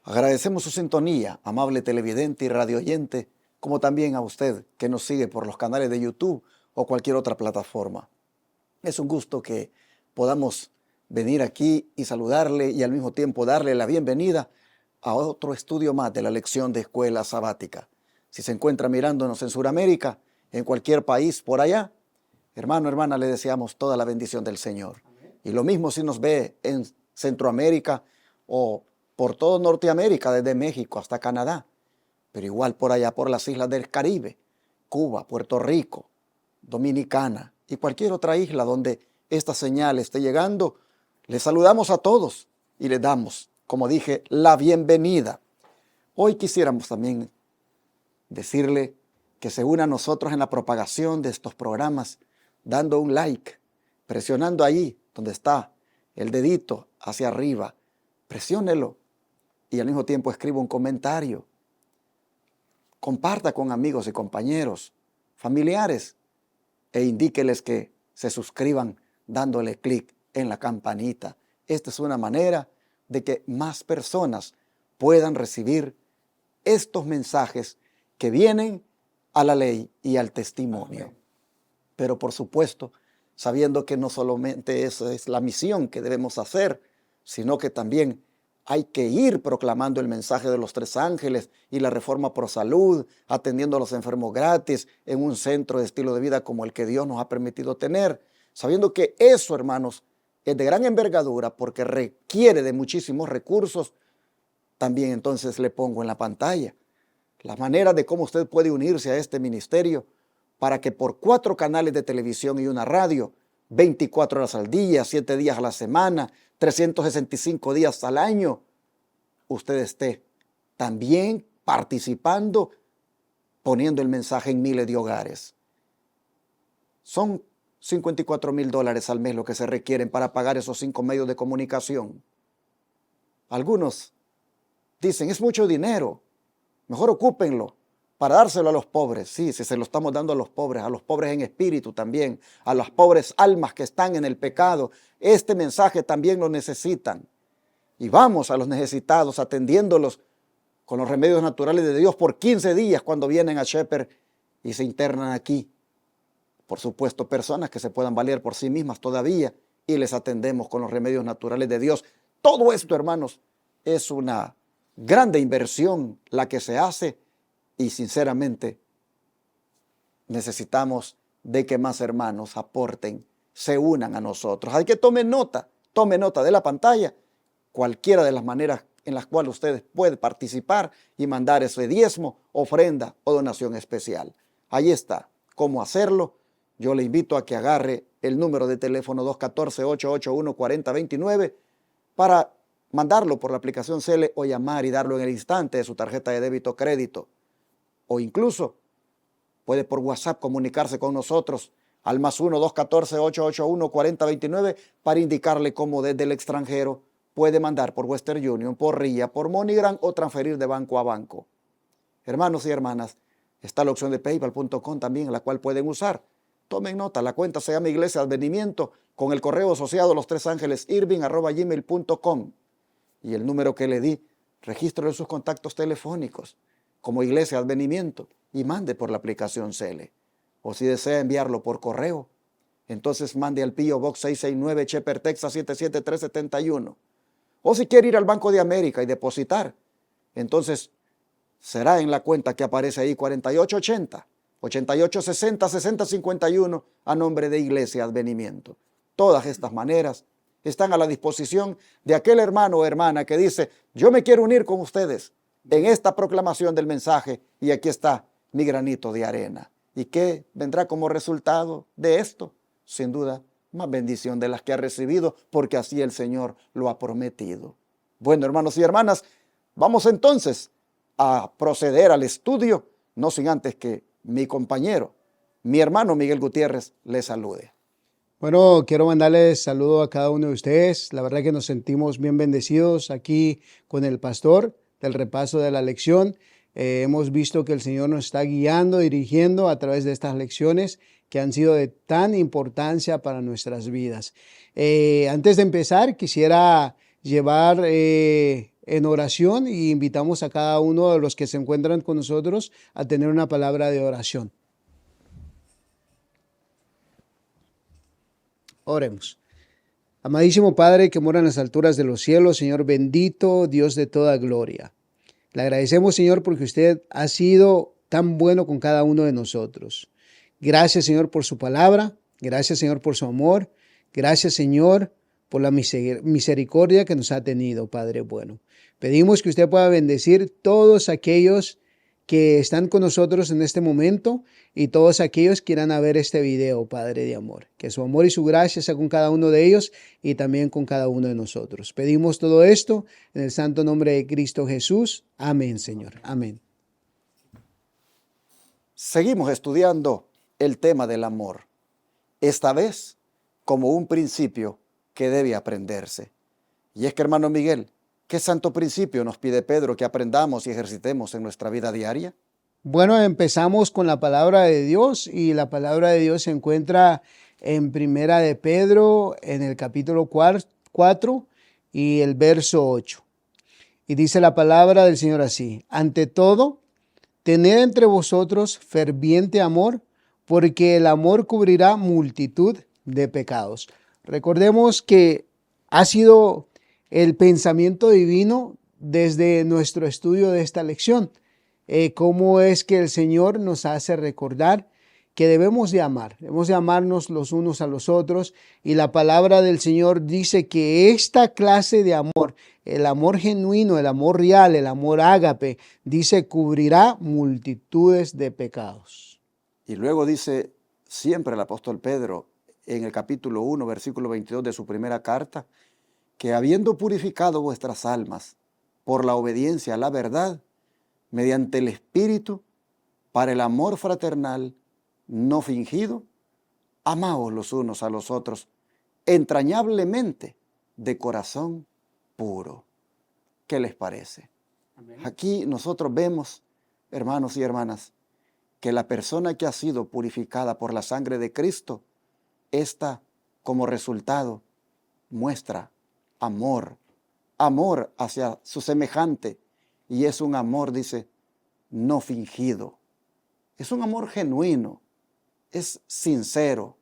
Agradecemos su sintonía, amable televidente y radioyente, como también a usted que nos sigue por los canales de YouTube o cualquier otra plataforma. Es un gusto que podamos venir aquí y saludarle y al mismo tiempo darle la bienvenida a otro estudio más de la lección de escuela sabática. Si se encuentra mirándonos en Sudamérica, en cualquier país por allá, hermano, hermana, le deseamos toda la bendición del Señor. Amén. Y lo mismo si nos ve en Centroamérica o por todo Norteamérica, desde México hasta Canadá, pero igual por allá por las islas del Caribe, Cuba, Puerto Rico, Dominicana y cualquier otra isla donde esta señal esté llegando, les saludamos a todos y les damos, como dije, la bienvenida. Hoy quisiéramos también decirle que se una a nosotros en la propagación de estos programas, dando un like, presionando ahí donde está el dedito hacia arriba, presiónelo y al mismo tiempo escriba un comentario. Comparta con amigos y compañeros, familiares e indíqueles que se suscriban dándole clic en la campanita. Esta es una manera de que más personas puedan recibir estos mensajes que vienen a la ley y al testimonio. Amén. Pero por supuesto, sabiendo que no solamente esa es la misión que debemos hacer, sino que también hay que ir proclamando el mensaje de los 3 ángeles y la reforma pro salud, atendiendo a los enfermos gratis en un centro de estilo de vida como el que Dios nos ha permitido tener, sabiendo que eso, hermanos, es de gran envergadura porque requiere de muchísimos recursos. También entonces le pongo en la pantalla la manera de cómo usted puede unirse a este ministerio para que por 4 canales de televisión y una radio, 24 horas al día, 7 días a la semana, 365 días al año, usted esté también participando, poniendo el mensaje en miles de hogares. Son $54,000 al mes lo que se requieren para pagar esos 5 medios de comunicación. Algunos dicen, es mucho dinero, mejor ocúpenlo para dárselo a los pobres. Sí, si se lo estamos dando a los pobres en espíritu también, a las pobres almas que están en el pecado, este mensaje también lo necesitan. Y vamos a los necesitados atendiéndolos con los remedios naturales de Dios por 15 días cuando vienen a Shepherd y se internan aquí. Por supuesto, personas que se puedan valer por sí mismas todavía y les atendemos con los remedios naturales de Dios. Todo esto, hermanos, es una grande inversión la que se hace. Y sinceramente necesitamos de que más hermanos aporten, se unan a nosotros. Hay que tome nota de la pantalla, cualquiera de las maneras en las cuales ustedes pueden participar y mandar ese diezmo, ofrenda o donación especial. Ahí está, cómo hacerlo. Yo le invito a que agarre el número de teléfono 214-881-4029 para mandarlo por la aplicación Cele o llamar y darlo en el instante de su tarjeta de débito o crédito. O incluso puede por WhatsApp comunicarse con nosotros al +1 214-881-4029 para indicarle cómo desde el extranjero puede mandar por Western Union, por RIA, por MoneyGram o transferir de banco a banco. Hermanos y hermanas, Está la opción de paypal.com también, la cual pueden usar. Tomen nota, la cuenta se llama Iglesia Advenimiento, con el correo asociado los tres ángeles irving@gmail.com. Y el número que le di, regístrelo en sus contactos telefónicos como Iglesia Advenimiento y mande por la aplicación Cele. O si desea enviarlo por correo, entonces mande al P.O. Box 669 Shepherd, Texas 77371. O si quiere ir al Banco de América y depositar, entonces será en la cuenta que aparece ahí 4880, 8860, 6051 a nombre de Iglesia Advenimiento. Todas estas maneras están a la disposición de aquel hermano o hermana que dice, yo me quiero unir con ustedes en esta proclamación del mensaje y aquí está mi granito de arena. ¿Y qué vendrá como resultado de esto? Sin duda, más bendición de las que ha recibido, porque así el Señor lo ha prometido. Bueno, hermanos y hermanas, vamos entonces a proceder al estudio, no sin antes que mi compañero, mi hermano Miguel Gutiérrez, le salude. Bueno, quiero mandarles saludo a cada uno de ustedes. La verdad que nos sentimos bien bendecidos aquí con el pastor del repaso de la lección. Hemos visto que el Señor nos está guiando, dirigiendo a través de estas lecciones que han sido de tan importancia para nuestras vidas. Antes de empezar, quisiera llevar en oración y invitamos a cada uno de los que se encuentran con nosotros a tener una palabra de oración. Oremos. Amadísimo Padre que mora en las alturas de los cielos, Señor bendito, Dios de toda gloria. Le agradecemos, Señor, porque usted ha sido tan bueno con cada uno de nosotros. Gracias, Señor, por su palabra. Gracias, Señor, por su amor. Gracias, Señor, por la misericordia que nos ha tenido, Padre bueno. Pedimos que usted pueda bendecir todos aquellos que están con nosotros en este momento y todos aquellos que quieran ver este video, Padre de amor. Que su amor y su gracia sea con cada uno de ellos y también con cada uno de nosotros. Pedimos todo esto en el santo nombre de Cristo Jesús. Amén, Señor. Amén. Seguimos estudiando el tema del amor, esta vez como un principio que debe aprenderse. Y es que, hermano Miguel, ¿qué santo principio nos pide Pedro que aprendamos y ejercitemos en nuestra vida diaria? Bueno, empezamos con la palabra de Dios y la palabra de Dios se encuentra en Primera de Pedro en el capítulo 4 y el verso 8. Y dice la palabra del Señor así: ante todo, tened entre vosotros ferviente amor, porque el amor cubrirá multitud de pecados. Recordemos que ha sido el pensamiento divino desde nuestro estudio de esta lección. Cómo es que el Señor nos hace recordar que debemos de amarnos los unos a los otros, y la palabra del Señor dice que esta clase de amor, el amor genuino, el amor real, el amor ágape, dice cubrirá multitudes de pecados. Y luego dice siempre el apóstol Pedro en el capítulo 1, versículo 22 de su primera carta, que habiendo purificado vuestras almas por la obediencia a la verdad, mediante el Espíritu, para el amor fraternal no fingido, amaos los unos a los otros entrañablemente, de corazón puro. ¿Qué les parece? Amén. Aquí nosotros vemos, hermanos y hermanas, que la persona que ha sido purificada por la sangre de Cristo, esta como resultado muestra amor hacia su semejante, y es un amor, dice, no fingido. Es un amor genuino, es sincero,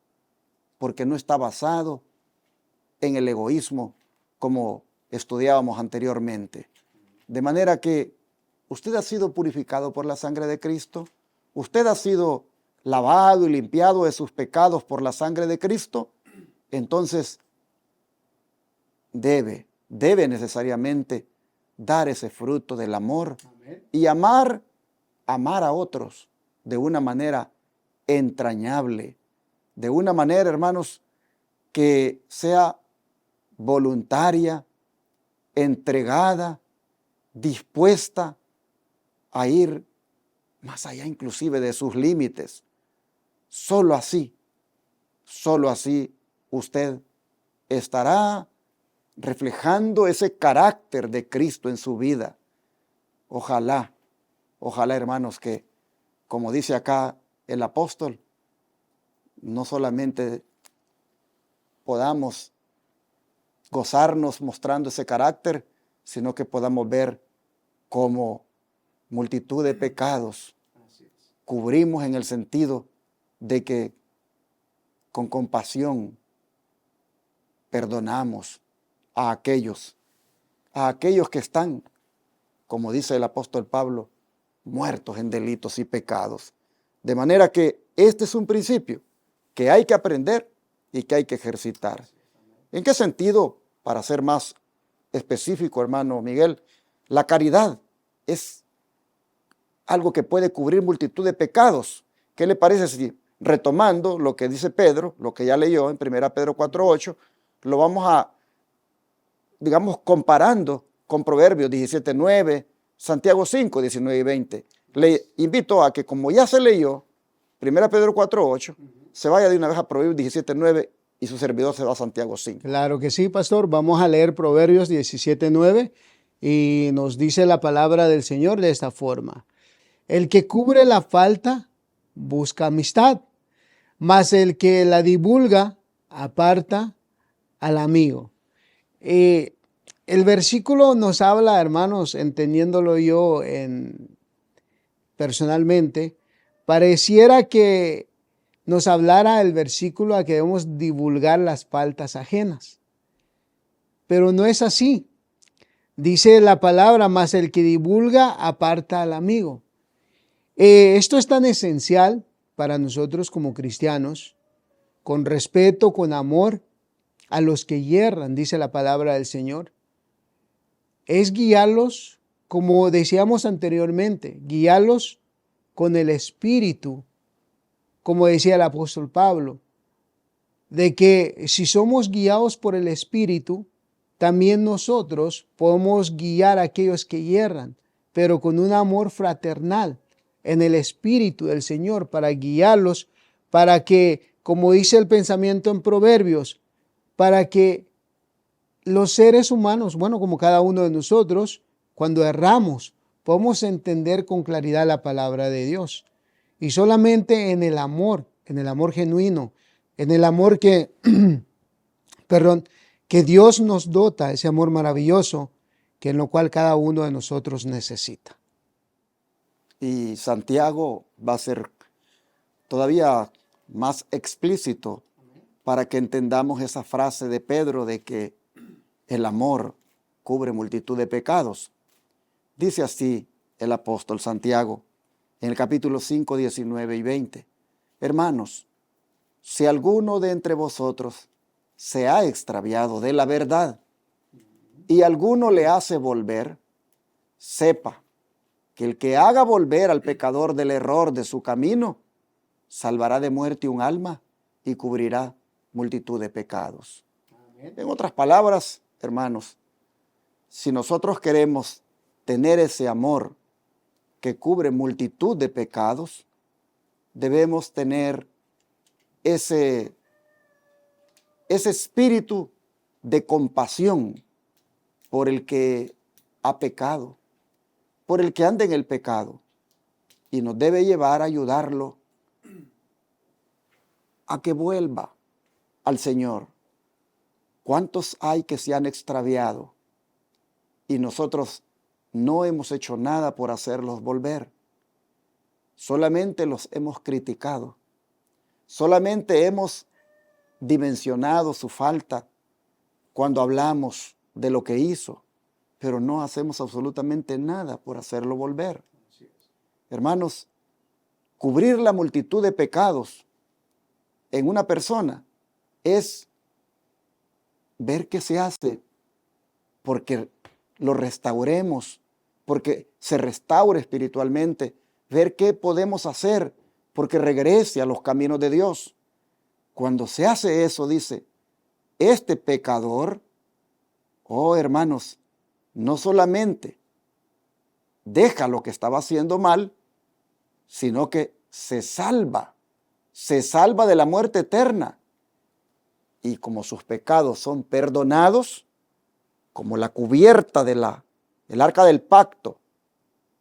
porque no está basado en el egoísmo como estudiábamos anteriormente. De manera que usted ha sido purificado por la sangre de Cristo, usted ha sido lavado y limpiado de sus pecados por la sangre de Cristo, entonces debe necesariamente dar ese fruto del amor. Amén. Y amar a otros de una manera entrañable, de una manera, hermanos, que sea voluntaria, entregada, dispuesta a ir más allá inclusive de sus límites. Solo así usted estará reflejando ese carácter de Cristo en su vida. Ojalá, hermanos, que como dice acá el apóstol, no solamente podamos gozarnos mostrando ese carácter, sino que podamos ver cómo multitud de pecados cubrimos en el sentido de que con compasión perdonamos a aquellos que están, como dice el apóstol Pablo, muertos en delitos y pecados. De manera que este es un principio que hay que aprender y que hay que ejercitar. ¿En qué sentido? Para ser más específico, hermano Miguel, la caridad es algo que puede cubrir multitud de pecados. ¿Qué le parece si, retomando lo que dice Pedro, lo que ya leyó en 1 Pedro 4:8, lo vamos a, digamos, comparando con Proverbios 17:9, Santiago 5:19 y 20? Le invito a que, como ya se leyó 1 Pedro 4:8, se vaya de una vez a Proverbios 17:9 y su servidor se va a Santiago 5. Claro que sí, pastor. Vamos a leer Proverbios 17:9 y nos dice la palabra del Señor de esta forma. El que cubre la falta busca amistad, mas el que la divulga aparta al amigo. El versículo nos habla, hermanos, entendiéndolo yo personalmente, pareciera que nos hablara el versículo a que debemos divulgar las faltas ajenas. Pero no es así. Dice la palabra, mas el que divulga aparta al amigo. Esto es tan esencial para nosotros como cristianos, con respeto, con amor a los que yerran, dice la palabra del Señor. Es guiarlos, como decíamos anteriormente, guiarlos con el Espíritu, como decía el apóstol Pablo, de que si somos guiados por el Espíritu, también nosotros podemos guiar a aquellos que yerran, pero con un amor fraternal en el Espíritu del Señor, para guiarlos, para que, como dice el pensamiento en Proverbios, para que los seres humanos, bueno, como cada uno de nosotros, cuando erramos, podemos entender con claridad la palabra de Dios. Y solamente en el amor genuino, en el amor que, que Dios nos dota, ese amor maravilloso, que en lo cual cada uno de nosotros necesita. Y Santiago va a ser todavía más explícito para que entendamos esa frase de Pedro de que el amor cubre multitud de pecados. Dice así el apóstol Santiago en el capítulo 5, 19 y 20. Hermanos, si alguno de entre vosotros se ha extraviado de la verdad y alguno le hace volver, sepa que el que haga volver al pecador del error de su camino, salvará de muerte un alma y cubrirá multitud de pecados. En otras palabras, hermanos, si nosotros queremos tener ese amor que cubre multitud de pecados, debemos tener ese espíritu de compasión por el que ha pecado, por el que anda en el pecado, y nos debe llevar a ayudarlo a que vuelva al Señor. ¿Cuántos hay que se han extraviado y nosotros no hemos hecho nada por hacerlos volver? Solamente los hemos criticado, solamente hemos dimensionado su falta cuando hablamos de lo que hizo, pero no hacemos absolutamente nada por hacerlo volver. Hermanos, cubrir la multitud de pecados en una persona es ver qué se hace porque lo restauremos, porque se restaure espiritualmente, ver qué podemos hacer porque regrese a los caminos de Dios. Cuando se hace eso, dice, este pecador, oh hermanos, no solamente deja lo que estaba haciendo mal, sino que se salva de la muerte eterna. Y como sus pecados son perdonados, como la cubierta de el arca del pacto,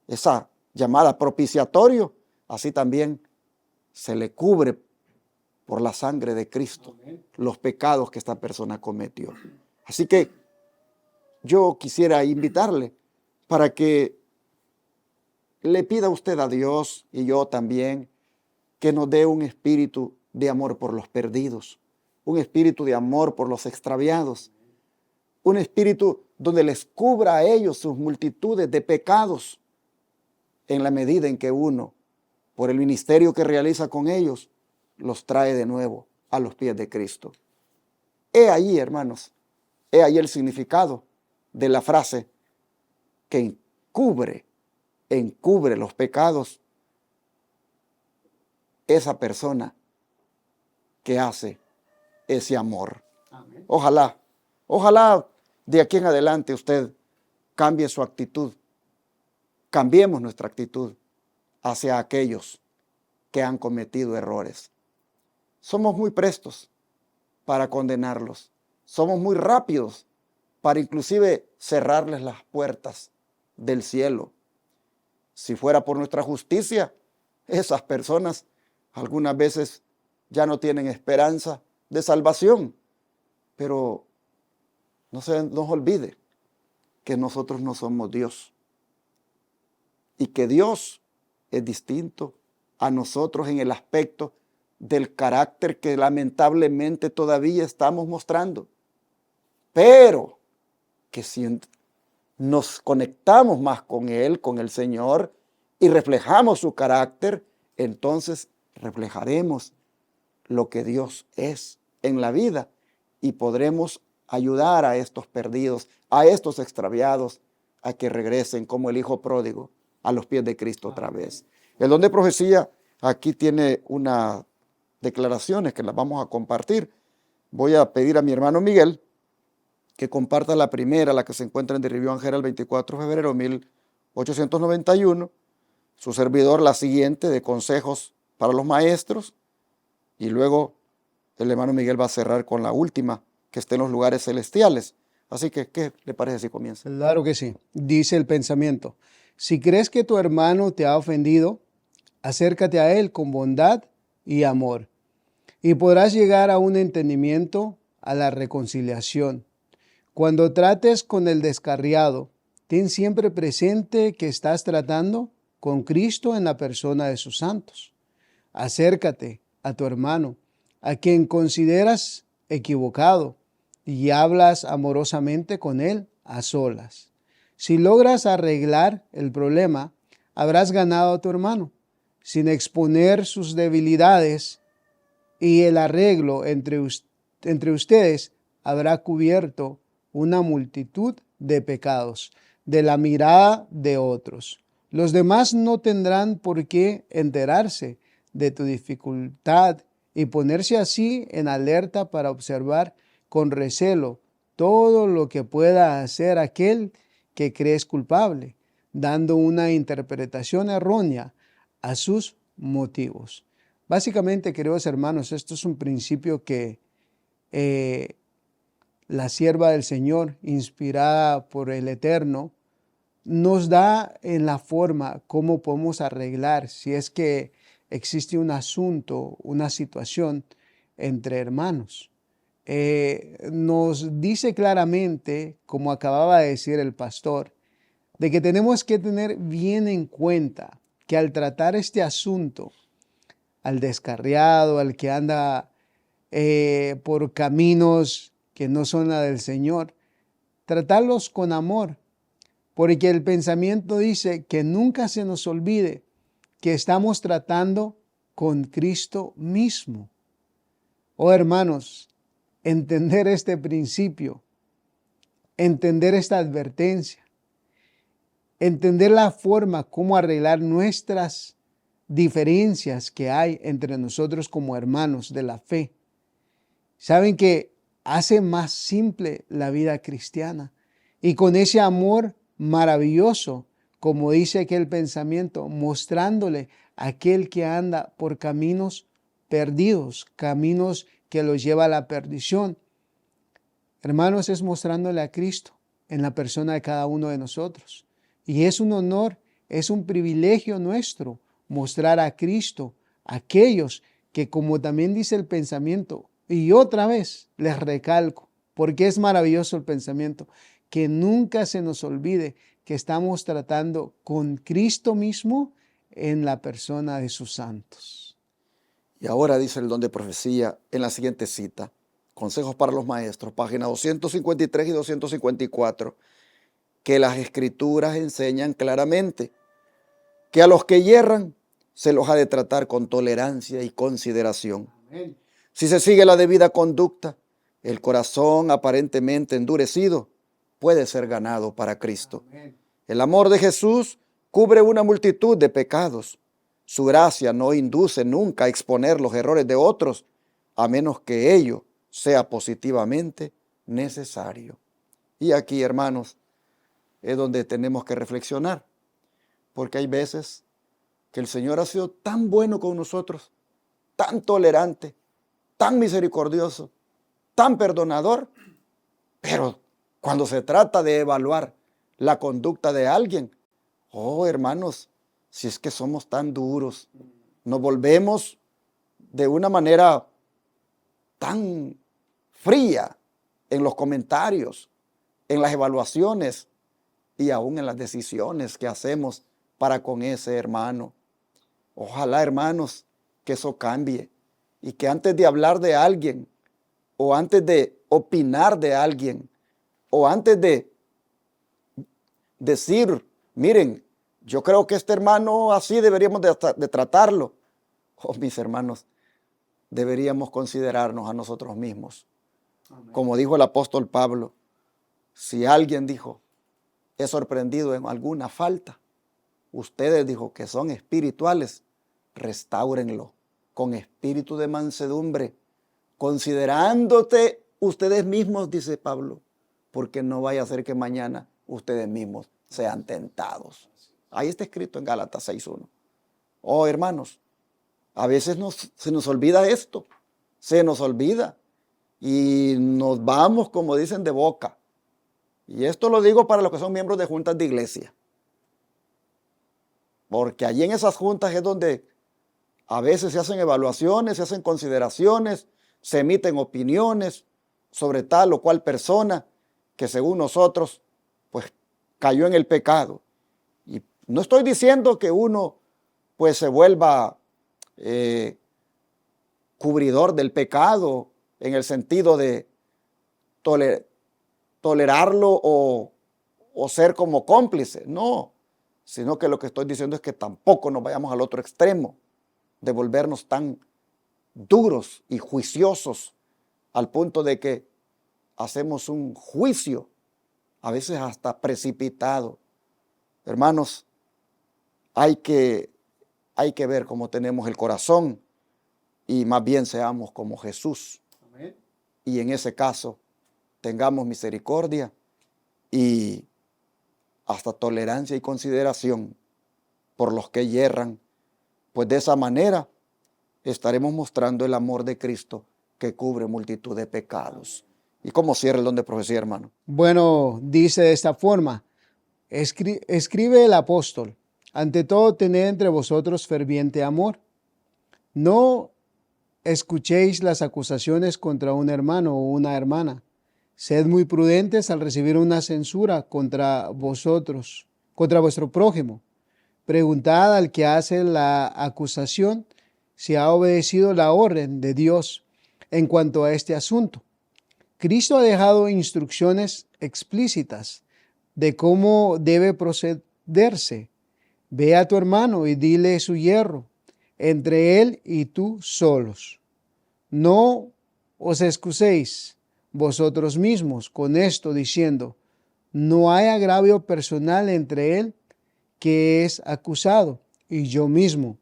esa llamada propiciatorio, así también se le cubre por la sangre de Cristo los pecados que esta persona cometió. Así que yo quisiera invitarle para que le pida usted a Dios, y yo también, que nos dé un espíritu de amor por los perdidos, un espíritu de amor por los extraviados, un espíritu donde les cubra a ellos sus multitudes de pecados, en la medida en que uno, por el ministerio que realiza con ellos, los trae de nuevo a los pies de Cristo. He ahí, hermanos, he ahí el significado de la frase que encubre los pecados esa persona que hace ese amor. Amén. Ojalá de aquí en adelante usted cambie su actitud, cambiemos nuestra actitud hacia aquellos que han cometido errores. Somos muy prestos para condenarlos, somos muy rápidos para inclusive cerrarles las puertas del cielo. Si fuera por nuestra justicia, esas personas algunas veces ya no tienen esperanza de salvación. Pero no se nos olvide que nosotros no somos Dios y que Dios es distinto a nosotros en el aspecto del carácter que lamentablemente todavía estamos mostrando. Pero que si nos conectamos más con Él, con el Señor, y reflejamos su carácter, entonces reflejaremos lo que Dios es en la vida y podremos ayudar a estos perdidos, a estos extraviados, a que regresen como el hijo pródigo a los pies de Cristo otra vez. El don de profecía aquí tiene unas declaraciones que las vamos a compartir. Voy a pedir a mi hermano Miguel que comparta la primera, la que se encuentra en The Review and Herald, el 24 de febrero de 1891. Su servidor la siguiente, de consejos para los maestros. Y luego el hermano Miguel va a cerrar con la última, que esté en los lugares celestiales. Así que, ¿qué le parece si comienza? Claro que sí. Dice el pensamiento: si crees que tu hermano te ha ofendido, acércate a él con bondad y amor, y podrás llegar a un entendimiento, a la reconciliación. Cuando trates con el descarriado, ten siempre presente que estás tratando con Cristo en la persona de sus santos. Acércate a tu hermano, a quien consideras equivocado, y hablas amorosamente con él a solas. Si logras arreglar el problema, habrás ganado a tu hermano, sin exponer sus debilidades, y el arreglo entre ustedes habrá cubierto una multitud de pecados de la mirada de otros. Los demás no tendrán por qué enterarse de tu dificultad y ponerse así en alerta para observar con recelo todo lo que pueda hacer aquel que crees culpable, dando una interpretación errónea a sus motivos. Básicamente, queridos hermanos, esto es un principio que la sierva del Señor, inspirada por el Eterno, nos da en la forma cómo podemos arreglar si es que existe un asunto, una situación entre hermanos. Nos dice claramente, como acababa de decir el pastor, de que tenemos que tener bien en cuenta que al tratar este asunto, al descarriado, al que anda por caminos que no son la del Señor, tratarlos con amor, porque el pensamiento dice que nunca se nos olvide que estamos tratando con Cristo mismo. Oh hermanos, entender este principio, entender esta advertencia, entender la forma como arreglar nuestras diferencias que hay entre nosotros como hermanos de la fe. Saben que hace más simple la vida cristiana, y con ese amor maravilloso, como dice aquel pensamiento, mostrándole a aquel que anda por caminos perdidos, caminos que los lleva a la perdición. Hermanos, es mostrándole a Cristo en la persona de cada uno de nosotros. Y es un honor, es un privilegio nuestro mostrar a Cristo a aquellos que, como también dice el pensamiento, y otra vez les recalco, porque es maravilloso el pensamiento, que nunca se nos olvide que estamos tratando con Cristo mismo en la persona de sus santos. Y ahora dice el don de profecía en la siguiente cita, Consejos para los Maestros, páginas 253 y 254, que las Escrituras enseñan claramente que a los que yerran se los ha de tratar con tolerancia y consideración. Amén. Si se sigue la debida conducta, el corazón aparentemente endurecido puede ser ganado para Cristo. Amén. El amor de Jesús cubre una multitud de pecados. Su gracia no induce nunca a exponer los errores de otros, a menos que ello sea positivamente necesario. Y aquí, hermanos, es donde tenemos que reflexionar, porque hay veces que el Señor ha sido tan bueno con nosotros, tan tolerante, tan misericordioso, tan perdonador, pero cuando se trata de evaluar la conducta de alguien, oh hermanos, si es que somos tan duros, nos volvemos de una manera tan fría en los comentarios, en las evaluaciones y aún en las decisiones que hacemos para con ese hermano. Ojalá, hermanos, que eso cambie y que antes de hablar de alguien o antes de opinar de alguien o antes de decir, miren, yo creo que este hermano así deberíamos de tratarlo. Oh, mis hermanos, deberíamos considerarnos a nosotros mismos. Amén. Como dijo el apóstol Pablo, si alguien dijo, es sorprendido en alguna falta, ustedes dijo que son espirituales, restáurenlo con espíritu de mansedumbre, considerándote ustedes mismos, dice Pablo, porque no vaya a ser que mañana ustedes mismos sean tentados. Ahí está escrito en Gálatas 6:1. Oh, hermanos, a veces se nos olvida esto, se nos olvida y nos vamos, como dicen, de boca. Y esto lo digo para los que son miembros de juntas de iglesia, porque allí en esas juntas es donde a veces se hacen evaluaciones, se hacen consideraciones, se emiten opiniones sobre tal o cual persona que según nosotros pues cayó en el pecado. Y no estoy diciendo que uno pues se vuelva cubridor del pecado en el sentido de tolerarlo o ser como cómplice, no, sino que lo que estoy diciendo es que tampoco nos vayamos al otro extremo de volvernos tan duros y juiciosos al punto de que hacemos un juicio, a veces hasta precipitado. Hermanos, hay que ver cómo tenemos el corazón y más bien seamos como Jesús. Amén. Y en ese caso tengamos misericordia y hasta tolerancia y consideración por los que yerran, pues de esa manera estaremos mostrando el amor de Cristo que cubre multitud de pecados. ¿Y cómo cierra el don de profecía, hermano? Bueno, dice de esta forma, escribe el apóstol, ante todo tened entre vosotros ferviente amor. No escuchéis las acusaciones contra un hermano o una hermana. Sed muy prudentes al recibir una censura contra vosotros, contra vuestro prójimo. Preguntad al que hace la acusación si ha obedecido la orden de Dios en cuanto a este asunto. Cristo ha dejado instrucciones explícitas de cómo debe procederse. Ve a tu hermano y dile su yerro, entre él y tú solos. No os excuséis vosotros mismos con esto diciendo, no hay agravio personal entre él que es acusado y yo mismo.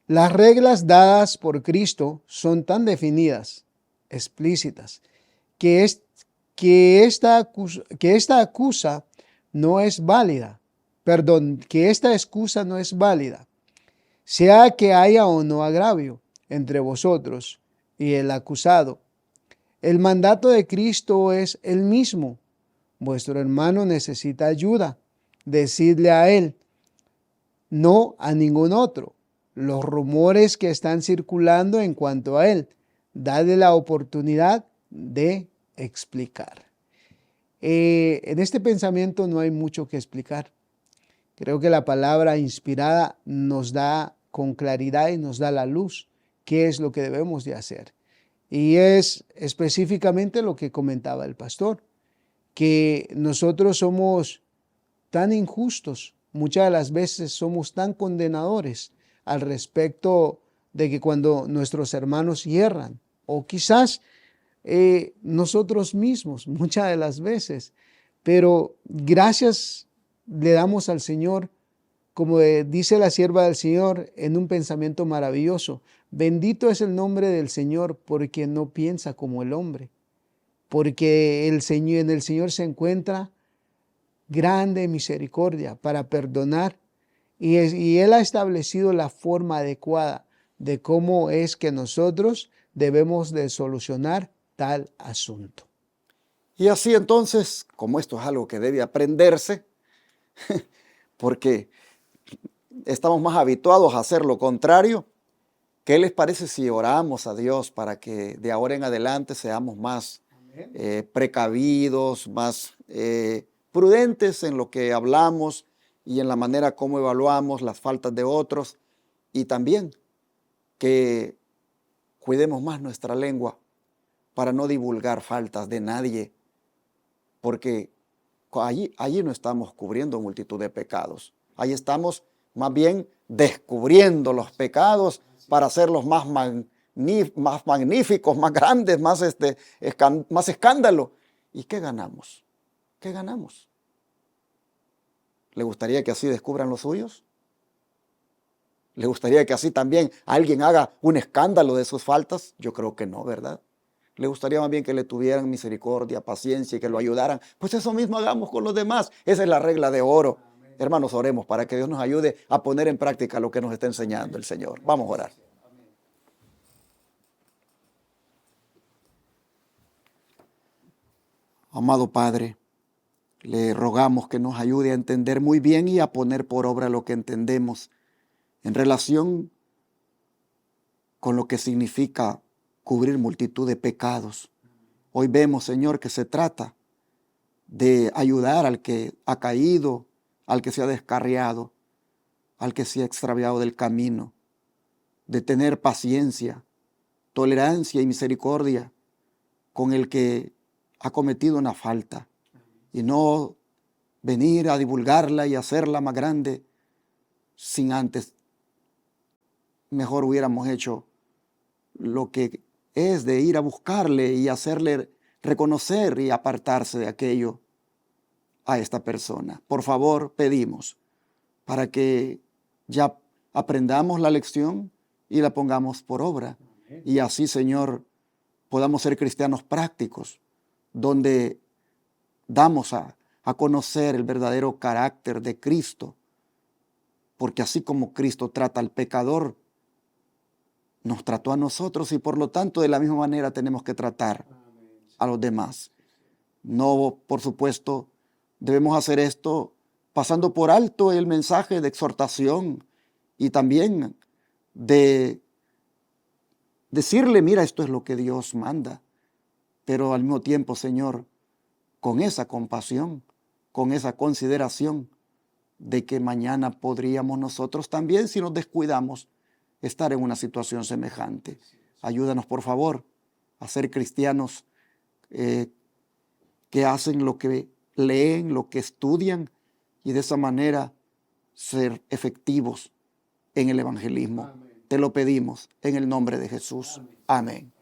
Las reglas dadas por Cristo son tan definidas, explícitas, que esta excusa no es válida. Que esta excusa no es válida, sea que haya o no agravio entre vosotros y el acusado. El mandato de Cristo es el mismo. Vuestro hermano necesita ayuda. Decidle a él. no a ningún otro. Los rumores que están circulando en cuanto a él, dale la oportunidad de explicar. En este pensamiento no hay mucho que explicar. Creo que la palabra inspirada nos da con claridad y nos da la luz qué es lo que debemos de hacer. Y es específicamente lo que comentaba el pastor, que nosotros somos tan injustos, muchas de las veces somos tan condenadores al respecto de que cuando nuestros hermanos hierran, o quizás nosotros mismos, muchas de las veces, pero gracias le damos al Señor, como dice la sierva del Señor en un pensamiento maravilloso: bendito es el nombre del Señor, porque no piensa como el hombre, porque el Señor, en el Señor se encuentra grande misericordia para perdonar, y Él ha establecido la forma adecuada de cómo es que nosotros debemos de solucionar tal asunto. Y así entonces, como esto es algo que debe aprenderse, porque estamos más habituados a hacer lo contrario, ¿qué les parece si oramos a Dios para que de ahora en adelante seamos más precavidos, más prudentes en lo que hablamos y en la manera como evaluamos las faltas de otros, y también que cuidemos más nuestra lengua para no divulgar faltas de nadie, porque allí no estamos cubriendo multitud de pecados. Ahí estamos más bien descubriendo los pecados para hacerlos más magníficos, más grandes, más escándalo. ¿Y qué ganamos? ¿Qué ganamos? ¿Le gustaría que así descubran los suyos? ¿Le gustaría que así también alguien haga un escándalo de sus faltas? Yo creo que no, ¿verdad? ¿Le gustaría más bien que le tuvieran misericordia, paciencia y que lo ayudaran? Pues eso mismo hagamos con los demás. Esa es la regla de oro. Amén. Hermanos, oremos para que Dios nos ayude a poner en práctica lo que nos está enseñando el Señor. Vamos a orar. Amado Padre, le rogamos que nos ayude a entender muy bien y a poner por obra lo que entendemos en relación con lo que significa cubrir multitud de pecados. Hoy vemos, Señor, que se trata de ayudar al que ha caído, al que se ha descarriado, al que se ha extraviado del camino, de tener paciencia, tolerancia y misericordia con el que ha cometido una falta, y no venir a divulgarla y hacerla más grande sin antes. Mejor hubiéramos hecho lo que es de ir a buscarle y hacerle reconocer y apartarse de aquello a esta persona. Por favor, pedimos para que ya aprendamos la lección y la pongamos por obra. Y así, Señor, podamos ser cristianos prácticos, donde damos a conocer el verdadero carácter de Cristo, porque así como Cristo trata al pecador, nos trató a nosotros, y por lo tanto de la misma manera tenemos que tratar a los demás. No, por supuesto, debemos hacer esto pasando por alto el mensaje de exhortación y también de decirle: mira, esto es lo que Dios manda, pero al mismo tiempo, Señor, con esa compasión, con esa consideración de que mañana podríamos nosotros también, si nos descuidamos, estar en una situación semejante. Ayúdanos, por favor, a ser cristianos que hacen lo que leen, lo que estudian, y de esa manera ser efectivos en el evangelismo. Amén. Te lo pedimos en el nombre de Jesús. Amén. Amén.